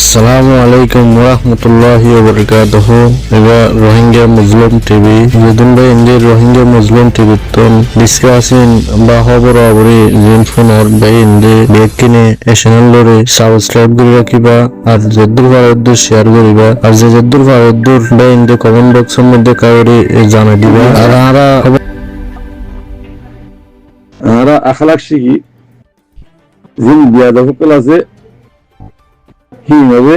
আসসালামু আলাইকুম ওরহমতুল্লাহি ওবরকাতুহু এবার রোহিঙ্গা মুসলিম টিভি যেদিন ভাই ইন্ডিয়ার রোহিঙ্গা মুসলিম টিভি তন ডিসকাসিং বা খবর আবরি জিন ফোনর ভাই ইন্ডি বেকিনে এশনাল লরে সাবস্ক্রাইব করি রাখিবা আর যেদুর ভারতদুর শেয়ার করিবা আর যে যেদুর ভারতদুর ভাই ইন্ডি কমেন্ট বক্সের মধ্যে কাউরি জানাই দিবা আর আমরা আখলাক শিখি জিন বিয়াদব সকল আছে হিভাবে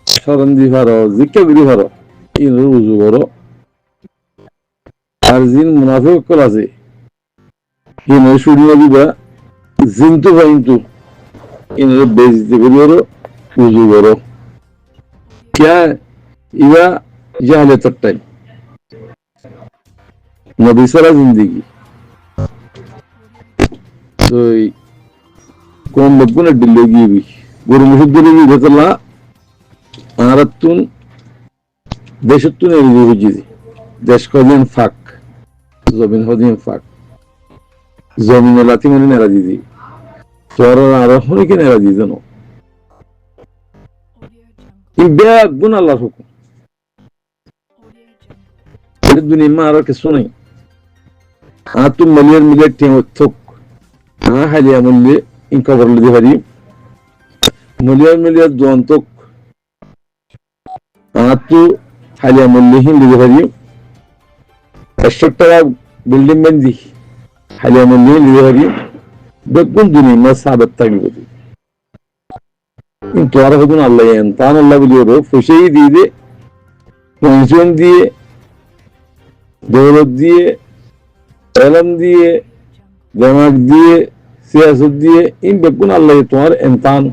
স্মরণ দি পারো জিজ্ঞা করি পারো ইনর উজু করো আর জিন মুনাফিক সকল আছে হিনর শুনিয়ে দিবা জিন্তু ফাইন্তু ইনর বেজিতে করি করো উজু করো ক্যা ইবা জাহালিয়াতের টাইম নবী সারা জিন্দেগি তো কোন লোকগুলো দিল্লি গিয়ে গরু মুসুদ্দিন ভেতলা আরাতুন দেশতুন এরিয়ে বুঝিয়ে দেশ কদিন ফাঁক জমিন হদিন ফাঁক জমিন লাতি মানে নেড়া দিদি তোর আরো হনিকে নেড়া দিয়ে জানো এই ব্যাগ গুণ আল্লাহর হুকুম এটা দুনিয়া মা আর কিছু নাই আতুম মালিয়ার মিলে টেম থক হালিয়া মূল্যে ইনকা বরলে দিতে পারি মলিয়ার মিলিয়ার দন্তক আতু হালিয়া মূল্যহীন দিতে পারি 100 টাকা বিল্ডিং বান্ধি হালিয়া মূল্যহীন দিতে পারি বেগুন দুনিয়া মা সাবেত থাকবে কিন্তু আর হতুন আল্লাহ তান আল্লাহ বলিও ফুসেই দিয়ে দে পঞ্চম দিয়ে দৌলত দিয়ে এলম দিয়ে জামাক দিয়ে সিয়াসত দিয়ে ইন বেগুন আল্লাহ তোমার ইমতান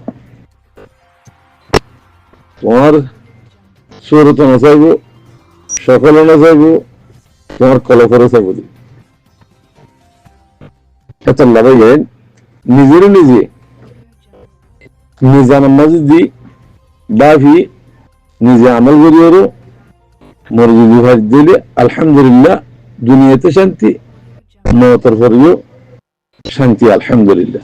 তোমার সুরত না চাইব সকলে না চাইব তোমার কলফরে চাইব এত লাভাই যায় নিজেরও নিজে নিজা নামাজ দি বাফি নিজে আমল করিও মরজি বিভাগ দিলে আলহামদুলিল্লাহ দুনিয়াতে শান্তি মতের পরেও শান্তি আলহামদুলিল্লাহ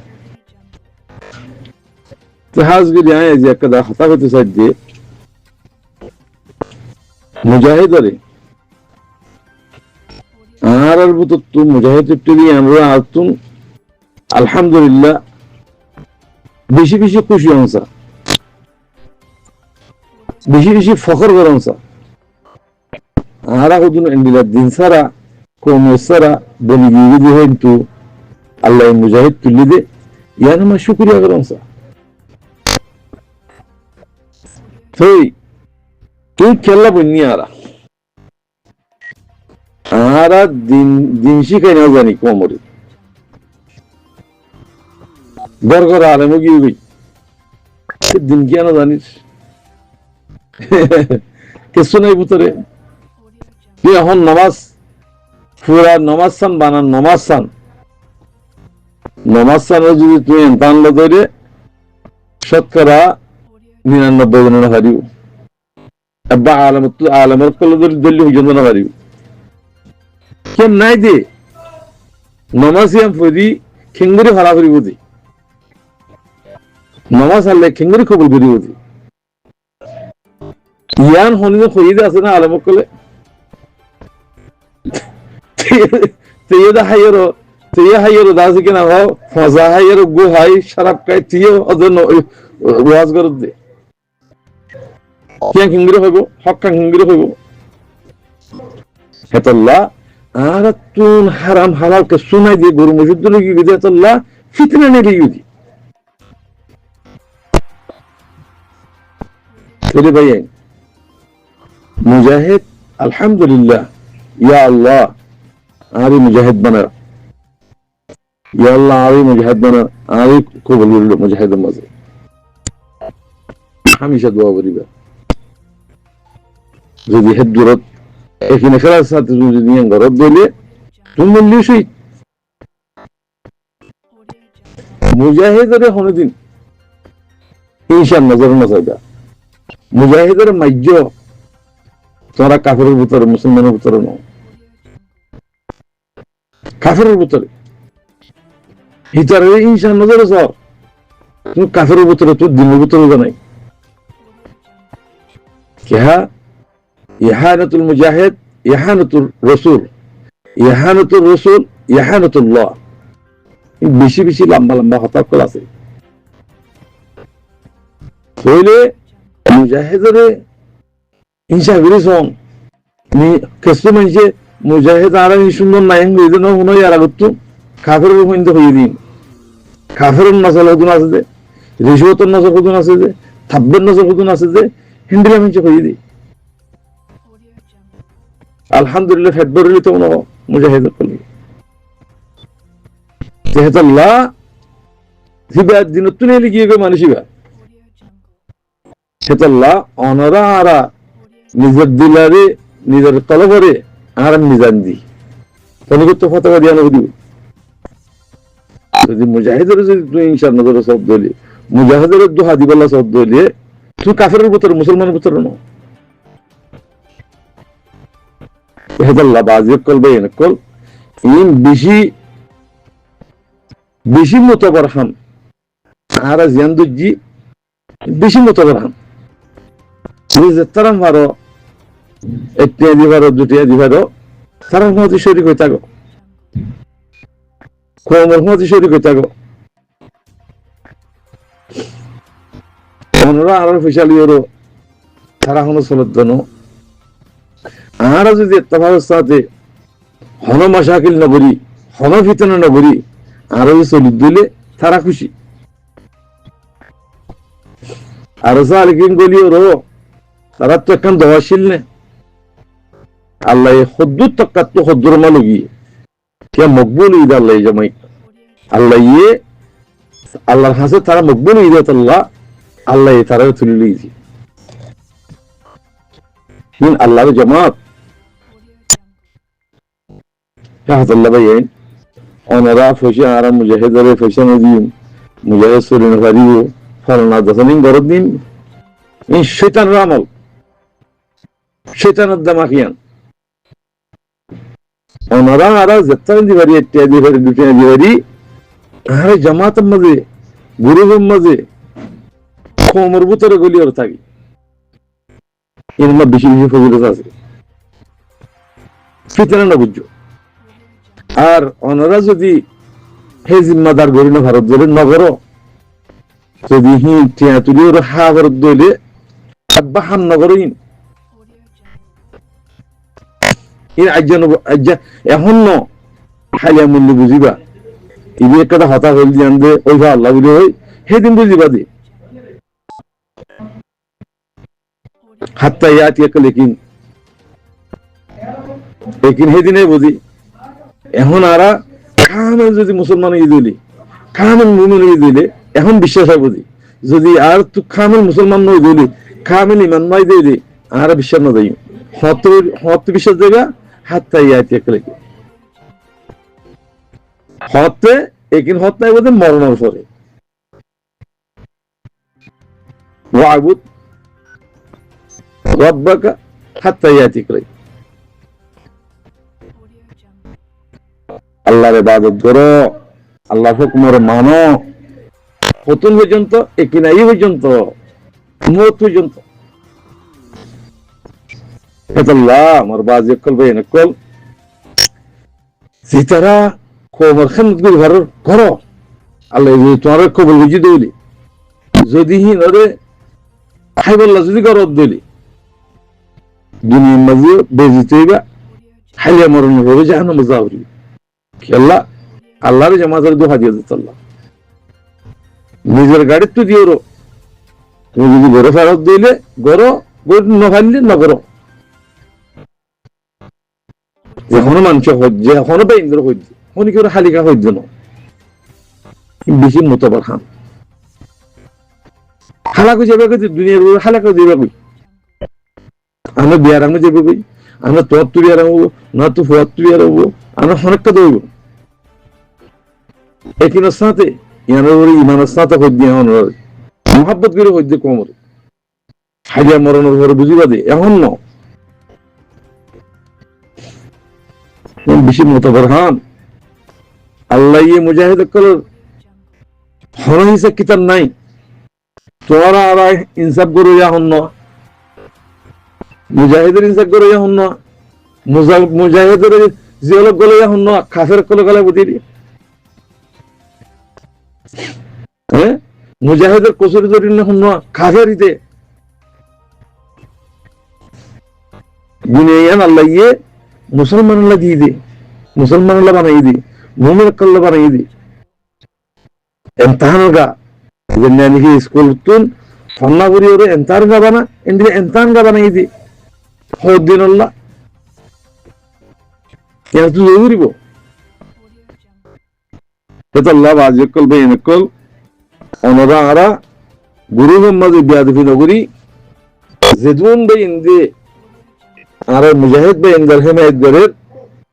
তো হাজগুলি আয় যে একটা হাতা হতে চাই যে মুজাহিদরে আর বুতো তো মুজাহিদ টিভি আমরা আতুন আলহামদুলিল্লাহ বেশি বেশি খুশি হনসা বেশি বেশি ফখর করনসা আরা হুদুন ইন্দিলা দিন সারা কোন সারা বলি গিয়ে দিয়ে কিন্তু আল্লাহ মুজাহিদ তুলি দে ইয়ান আমার শুকরিয়া করনসা তুই তুই খেলা বন্যি আরা দিন দিন শিখাই না জানি কোমরে গড় আলেমও গিয়ে গই দিন কি না জানিস কিছু নাই ভিতরে তুই এখন নমাজ পুরা নমাজ সান বানান নমাজ সানের যদি তুই টানলে ধরে শতকরা 99 জনের হারিও আব্বা আলমের কলে ধরে দল্লি হুজন না হারিও কেন নাই দে নমাজিয়াম ফদি খেঙ্গুরি হারা করিব দে নমাজ আল্লাহ খেঙ্গুরি কবুল করিব দে ইয়ান হনিতে খইদে আছে না আলমের কলে তেয়দা হাইয়েরো দাসি কেনা হও ফজা হাইয়েরো গু হাই শারাপ খাই তিয়ে ওদের ওয়াজ করে দে কিয়া কিংগিরে হইব হক্কা কিংগিরে হইব হেতাল্লাহ আর তুন হারাম হালাল কে শুনাই দিয়ে গরু মসজিদ কি গিয়ে হেতাল্লাহ ফিতনা নেবে ইউদি চলে ভাই মুজাহিদ আলহামদুলিল্লাহ ইয়া আল্লাহ আরে মুজাহিদ বানা ইয়া আল্লাহ আরে মুজাহিদ বানা আরে কবুল করলো মুজাহিদের মাঝে হামেশা দোয়া করিবা যদি হেদ দূরত এখানে খেলার সাথে যদি নিয়ে ঘরত দিলে তুমি বললি শহীদ মুজাহিদের কোনদিন ঈশান নজর না চাইবা মুজাহিদের মাজ্য তোরা কাফেরের ভিতরে মুসলমানের ভিতরে নয় কাফেরের ভিতরে হিতারে ঈশান নজরে সর তুমি কাফেরের ভিতরে তোর দিনের ভিতরে জানাই কেহা ইহানাতুল মুজাহিদ, ইহানাতুল রসুল, ইহানাতুল রসুল, ইহানাতুল্লাহ, বেশি বেশি লম্বা লম্বা হতাকল আছে। হইলে মুজাহিদরে হিংসা করেছন কেসু মানুষে মুজাহিদ আর সুন্দর নাই হইদেন হুনই আর আগত কাফের হইতে হইয়ে দিন। কাফের নজর হদুন আছে যে, রিশওয়াতের নজর হদুন আছে যে, থাব্বের নজর হদুন আছে যে, হিন্দিলা মানুষে হইয়ে দিই। আলহামদুলিল্লাহ ফেব্রুয়ারি তো কোনো মুজাহিদ করলি যেহেতুল্লাহ হিবা দিন তুলে গিয়ে গিয়ে মানুষিবা সেতাল্লাহ অনরা আরা নিজের দিলারে নিজের তলবরে আর নিজান দি তনিগত ফতোয়া দিয়া নবী দিব। যদি মুজাহিদের যদি তুই ইনশার নজর সব দলি মুজাহিদের দোহা দিবাল্লাহ সব দলিয়ে তুই কাফেরের ভিতরে মুসলমানের ভিতরে ন হেদাল্লাহ বাজিব করবে এনেকল ইন বেশি বেশি মোতাবার হান আর জিয়ান্দুজি বেশি মোতাবার হান তারাম পারো একটা দিবারো দুটিয়া দিবারো তারার মধ্যে শরীর হয়ে থাকো কমের মধ্যে শরীর হয়ে থাকো অনরা আর ফিসালিওরও তারা হলো চলত জন আর যদি এত্তাফাকের সাথে হন মাশাকিল নগরী হন ফিতনা নগরী আর চলিত দিলে তারা খুশি আর সালিকিন গলিওরও তারা তো একখান দোয়াশীল নে আল্লাহ হদ্দুর তক্কাত তো হদ্দুর মালুগি কে মকবুল ঈদ আল্লাহ জামাই আল্লাহ ইয়ে আল্লাহর হাসে তারা মকবুল ঈদ আল্লাহ আল্লাহ তারা তুলে লিয়েছি আল্লাহর জামাত হাতাল্লাহ ভাইয়েন অনারা ফসে আর মুজাহিদারে ফসে নদীন মুজাহিদ সরিন ভারিও ফলনা দশনিন গরদ দিন এই শৈতানের আমল শৈতানের দামাকিয়ান অনারা আরা যেতান দিবারি একটা দিবারি দুটিয়া দিবারি আরে জামাতের মাঝে গুরুবের মাঝে কোমর ভিতরে গলিওর থাকি এর মধ্যে বেশি বেশি ফজিলত আছে ফিতনা না বুঝছো আর অনারা যদি হে জিম্মাদার গরি না ভারত ধরে নগর যদি হি টিয়া তুলি ওর হা ভারত দইলে আব্বা হান নগরইন এর আজ্জা এখন ন খাইয়া মূল্য বুঝিবা ইবি একটা হতা হইল জান দে ওই ভা আল্লাহ বলে হই সেদিন বুঝিবা দে হাত্তা ইয়াত ইয়াকে লেকিন সেদিনে বুঝি এখন আরা কামেল যদি মুসলমান ই দিলি কামেল মুমিন ই দিলে এখন বিশ্বাস হয় বুঝি যদি আর তু কামেল মুসলমান নই দিলি কামেল ইমান নয় দিলি আর বিশ্বাস না দেই হত বিশ্বাস জায়গা হাত্তা ইয়াত ইয়াকে লেকি হতে একিন হত নাই বলতে মরণের পরে ওয়াবুদ রব্বাকা হাত্তা ইয়াতিক লাই আল্লাহর ইবাদত করো আল্লাহর হুকুমের মানো কতন পর্যন্ত একিনাই পর্যন্ত মত পর্যন্ত আল্লাহ আমার বাজি কলবে নকল সিতারা কোমর খানত গুলি ঘর আল্লাহ তোমার কবুল বুঝি দইলি যদি হি নরে খাইবল্লা যদি গরব দইলি দুনিয়ার মাঝে বেজিত হইবা হাইলিয়া মরণ হবে জাহান্নামে যাওরি আল্লাহ আল্লাহর জামাতের দোহা দিয়ে দিত আল্লাহ নিজের গাড়ির তো দিও তুমি যদি গরো ফেরত দিলে গরো নফাইলে নগর এখনো মানুষ হজ্জে এখনো বা ইন্দ্র হজ্জে হনি কেউ হালিকা হজ্জে ন বেশি মোতাবার খান হালাকু যাবে দুনিয়ার হালাকু যাবে কই আমরা বিয়ার আঙে যাবে কই আমরা তোর তুই আর না তো ফুয়ার তুই আর আমরা অনেকটা দৌড় একিনের সাথে ইমানের সাথে হজ্জে মহাব্বত করে হজ্জে কমরে হাজিয়া মরণের ঘরে বুঝিবা দে এখন ন বেশি মোতাবার খান আল্লাহ ইয়ে মুজাহিদ করার হন হিসাব কিতাব নাই তোরা আর ইনসাফ করো এখন মুজাহিদের ইনসাক করে হন না, মুজাহিদের জিওলক গলে হন না, কাফের কলে গলে বুঝি হ্যাঁ, মুজাহিদের কসুরি জড়ি না হন না, কাফের ইতে বুনিয়ান আল্লাহ ইয়ে মুসলমান আল্লাহ দিয়ে দে, মুসলমান আল্লাহ বানাই দে, মুমিন আল্লাহ বানাই দে। এমতাহান গা যেন স্কুল তুন ফন্না করি ওরে এন্তার গা বানা, এন্দিকে এন্তান গা বানাই দে হদ্দিন আল্লাহ কেন তুই জরুরিব এটা আল্লাহ বাজিকল বেইনকল অনরা আরা গুরু মোহাম্মদ বিয়াদফি নগরী যেদুন বেইন দে আর মুজাহিদ বেইন দর হেমায়েত গরের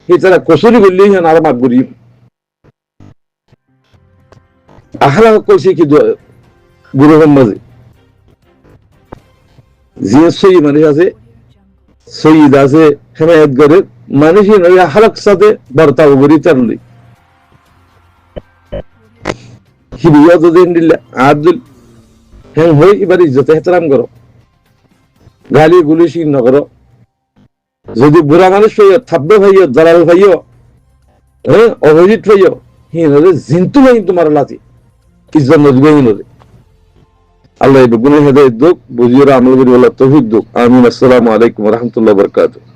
এছাড়া কসুরি বললেই হেন আর মাপ করি আহলা কইছে কি গুরু মোহাম্মদ যে সই মানুষ আছে সঈদ আছে হেমায়েত গরের মানুষের আহলাক সাথে বর্তাও করি চাললি হিবিয়া যদি দিলে আব্দুল হ্যাঁ হই এবার ইজ্জত এহতরাম করো, গালি গুলি শিন করো। যদি বুড়া মানুষ হইও, থাব্বে ভাইও, জালাল ভাইও, হ্যাঁ অভিজিৎ ভাইও, হিন জিন্তু ভাই তোমার লাতি ইজ্জত নদবে হিন আল্লাহ গুণে হেদায়েত দুক বুঝিয়ে আমল করি আল্লাহ তৌফিক দুক। আমিন। আসসালামু আলাইকুম ওয়া রাহমাতুল্লাহি ওয়া বারাকাতুহু।